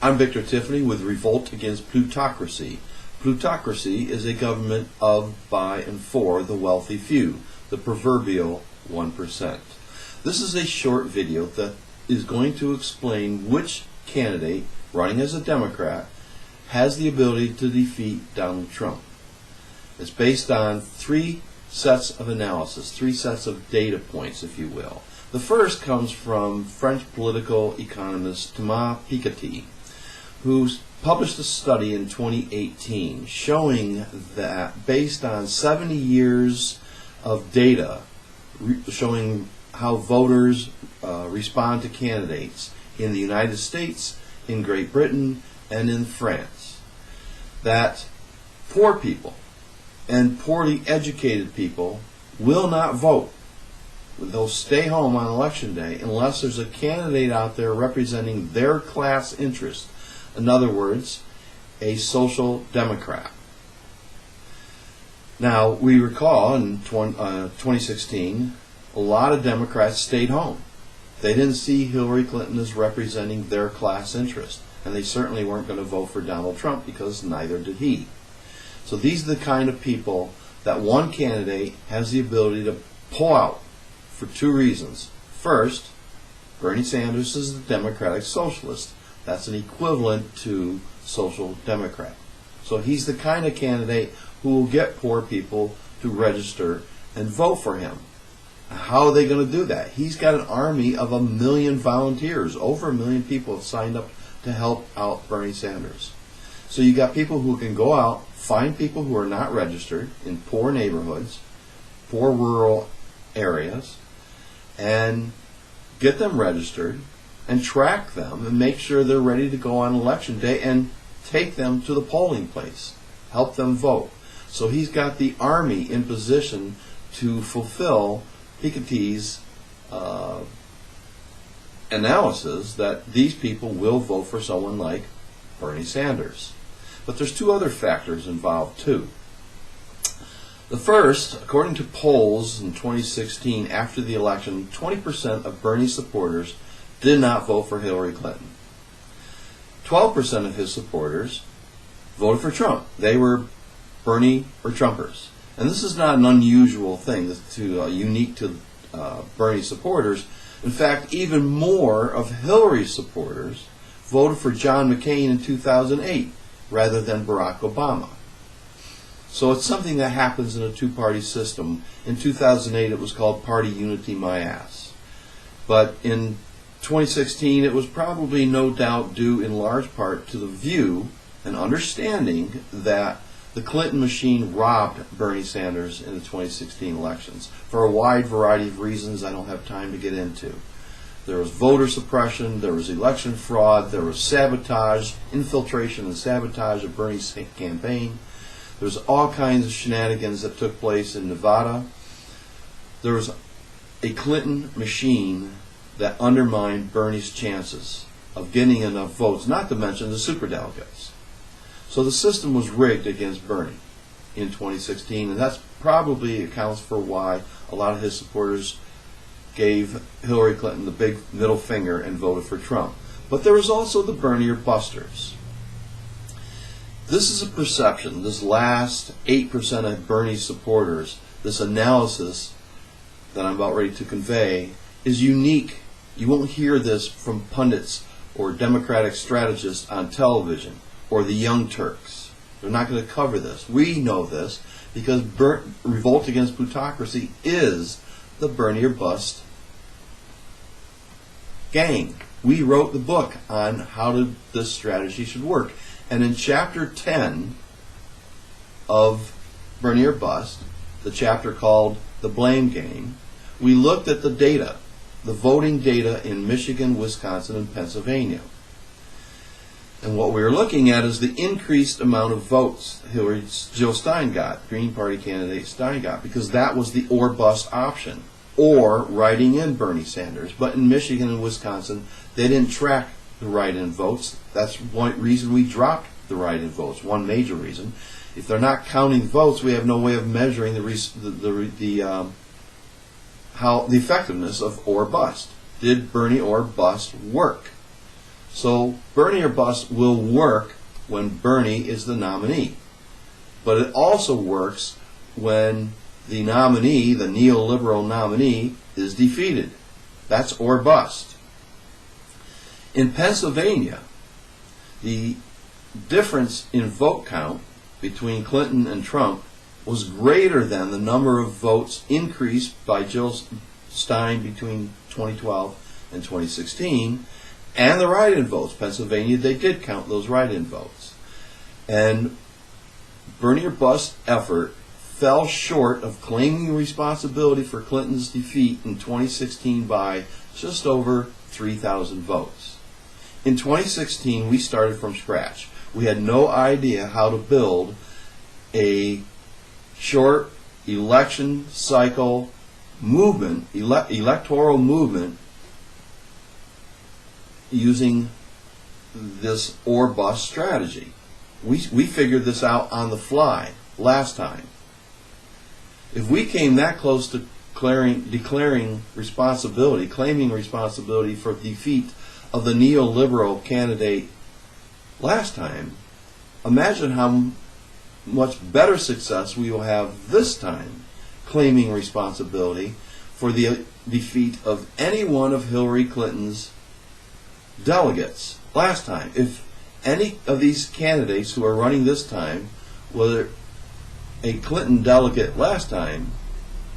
I'm Victor Tiffany with Revolt Against Plutocracy. Plutocracy is a government of, by, and for the wealthy few, the proverbial 1%. This is a short video that is going to explain which candidate, running as a Democrat, has the ability to defeat Donald Trump. It's based on three sets of analysis, three sets of data points, if you will. The first comes from French political economist Thomas Piketty, who published a study in 2018 showing that based on 70 years of data showing how voters respond to candidates in the United States, in Great Britain, and in France, that poor people and poorly educated people will not vote. They'll stay home on election day unless there's a candidate out there representing their class interest. In other words, a social democrat. Now, we recall in 2016, a lot of Democrats stayed home. They didn't see Hillary Clinton as representing their class interest, and they certainly weren't going to vote for Donald Trump because neither did he. So these are the kind of people that one candidate has the ability to pull out for two reasons. First, Bernie Sanders is a Democratic Socialist. That's an equivalent to social democrat. So he's the kind of candidate who will get poor people to register and vote for him. How are they going to do that? He's got an army of 1 million volunteers. Over 1 million people have signed up to help out Bernie Sanders. So you got people who can go out, find people who are not registered in poor neighborhoods, poor rural areas, and get them registered and track them and make sure they're ready to go on election day and take them to the polling place, help them vote. So he's got the army in position to fulfill Piketty's analysis that these people will vote for someone like Bernie Sanders. But there's two other factors involved too. The first, according to polls in 2016 after the election, 20% of Bernie supporters did not vote for Hillary Clinton. 12% of his supporters voted for Trump. They were Bernie or Trumpers. And this is not an unusual thing, unique to Bernie supporters. In fact, even more of Hillary's supporters voted for John McCain in 2008 rather than Barack Obama. So it's something that happens in a two-party system. In 2008 it was called Party Unity My Ass. But in 2016 it was probably no doubt due in large part to the view and understanding that the Clinton machine robbed Bernie Sanders in the 2016 elections for a wide variety of reasons I don't have time to get into. There was voter suppression, there was election fraud, there was sabotage, infiltration and sabotage of Bernie's campaign. There was all kinds of shenanigans that took place in Nevada. There was a Clinton machine that undermined Bernie's chances of getting enough votes, not to mention the superdelegates. So the system was rigged against Bernie in 2016, and that's probably accounts for why a lot of his supporters gave Hillary Clinton the big middle finger and voted for Trump. But there was also the Bernie or busters. This is a perception, this last 8% of Bernie supporters, this analysis that I'm about ready to convey is unique. You won't hear this from pundits or Democratic strategists on television or the Young Turks. They're not going to cover this. We know this because Revolt Against Plutocracy is the Bernie or Bust gang. We wrote the book on how this strategy should work. And in chapter 10 of Bernie or Bust, the chapter called The Blame Game, we looked at the data, the voting data in Michigan, Wisconsin, and Pennsylvania. And what we were looking at is the increased amount of votes Jill Stein got, Green Party candidate Stein got, because that was the or bust option, or writing in Bernie Sanders. But in Michigan and Wisconsin, they didn't track the write-in votes. That's one reason we dropped the write-in votes, one major reason. If they're not counting votes, we have no way of measuring the effectiveness of or bust. Did Bernie or bust work? So Bernie or bust will work when Bernie is the nominee. But it also works when the nominee, the neoliberal nominee, is defeated. That's or bust. In Pennsylvania, the difference in vote count between Clinton and Trump was greater than the number of votes increased by Jill Stein between 2012 and 2016, and the write-in votes. Pennsylvania, they did count those write-in votes. And Bernie or bust effort fell short of claiming responsibility for Clinton's defeat in 2016 by just over 3,000 votes. In 2016, we started from scratch. We had no idea how to build a short election cycle movement, electoral movement, using this or bust strategy. We figured this out on the fly last time. If we came that close to declaring responsibility, claiming responsibility for defeat of the neoliberal candidate last time, imagine how much better success we will have this time claiming responsibility for the defeat of any one of Hillary Clinton's delegates last time. If any of these candidates who are running this time were a Clinton delegate last time,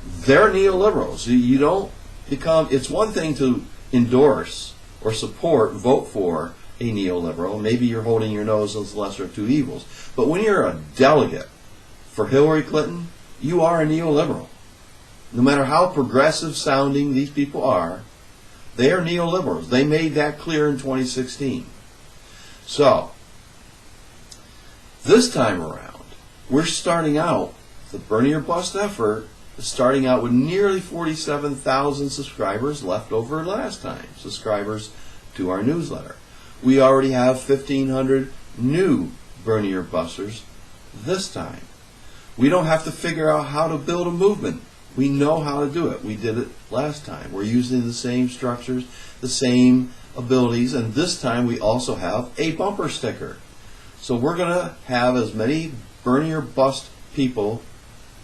they're neoliberals. You don't become, it's one thing to endorse or support, vote for a neoliberal. Maybe you're holding your nose as the lesser of two evils. But when you're a delegate for Hillary Clinton, you are a neoliberal. No matter how progressive sounding these people are, they are neoliberals. They made that clear in 2016. So, this time around, we're starting out, the Bernie or bust effort is starting out with nearly 47,000 subscribers left over last time, subscribers to our newsletter. We already have 1,500 new Bernie or busters this time. We don't have to figure out how to build a movement. We know how to do it. We did it last time. We're using the same structures, the same abilities, and this time we also have a bumper sticker. So we're going to have as many Bernie or bust people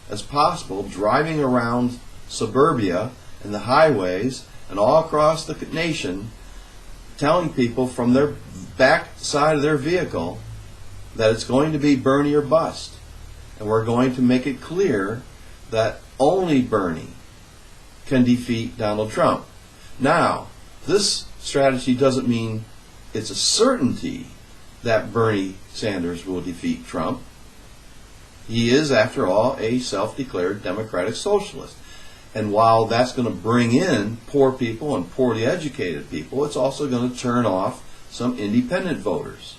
as possible driving around suburbia and the highways and all across the nation, telling people from their back side of their vehicle that it's going to be Bernie or bust. And we're going to make it clear that only Bernie can defeat Donald Trump. Now, this strategy doesn't mean it's a certainty that Bernie Sanders will defeat Trump. He is, after all, a self-declared democratic socialist. And while that's going to bring in poor people and poorly educated people, it's also going to turn off some independent voters.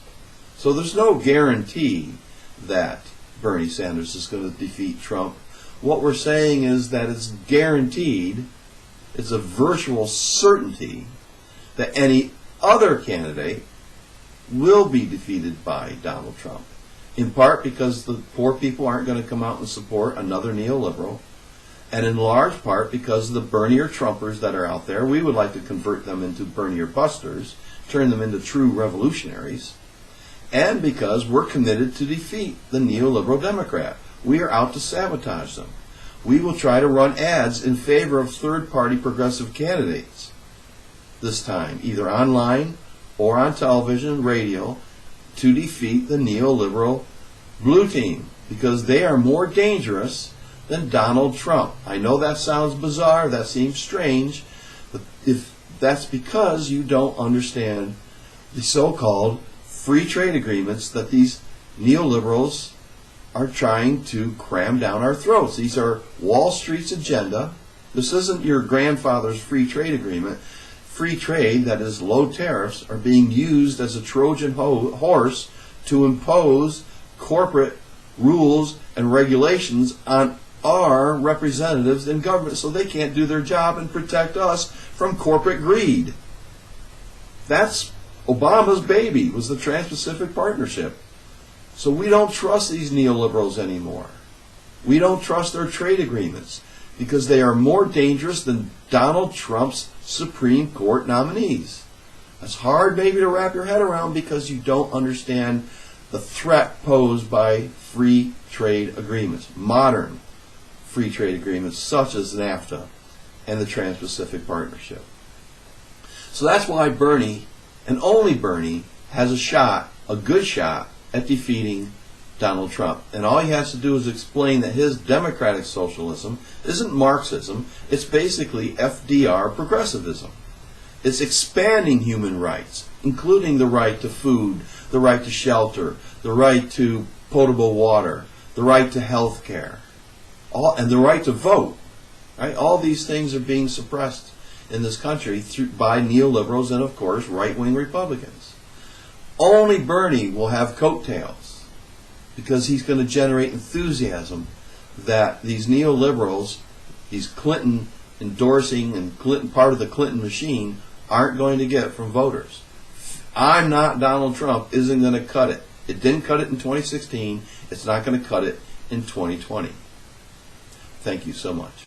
So there's no guarantee that Bernie Sanders is going to defeat Trump. What we're saying is that it's guaranteed, it's a virtual certainty, that any other candidate will be defeated by Donald Trump. In part because the poor people aren't going to come out and support another neoliberal, and in large part because the Bernie or Trumpers that are out there, we would like to convert them into Bernie or busters, turn them into true revolutionaries, and because we're committed to defeat the neoliberal Democrat. We are out to sabotage them. We will try to run ads in favor of third-party progressive candidates this time, either online or on television, radio, to defeat the neoliberal blue team, because they are more dangerous than Donald Trump. I know that sounds bizarre, that seems strange, but if that's because you don't understand the so-called free trade agreements that these neoliberals are trying to cram down our throats. These are Wall Street's agenda. This isn't your grandfather's free trade agreement. Free trade, that is low tariffs, are being used as a Trojan horse to impose corporate rules and regulations on our representatives in government so they can't do their job and protect us from corporate greed. That's Obama's baby, was the Trans-Pacific Partnership. So we don't trust these neoliberals anymore. We don't trust their trade agreements because they are more dangerous than Donald Trump's Supreme Court nominees. That's hard maybe to wrap your head around because you don't understand the threat posed by free trade agreements, modern free trade agreements such as NAFTA and the Trans-Pacific Partnership. So that's why Bernie, and only Bernie, has a shot, a good shot, at defeating Donald Trump. And all he has to do is explain that his democratic socialism isn't Marxism, it's basically FDR progressivism. It's expanding human rights, including the right to food, the right to shelter, the right to potable water, the right to health care, and the right to vote. Right? All these things are being suppressed in this country by neoliberals and, of course, right-wing Republicans. Only Bernie will have coattails because he's going to generate enthusiasm that these neoliberals, these Clinton endorsing and Clinton, part of the Clinton machine, aren't going to get from voters. I'm not Donald Trump isn't going to cut it. It didn't cut it in 2016. It's not going to cut it in 2020. Thank you so much.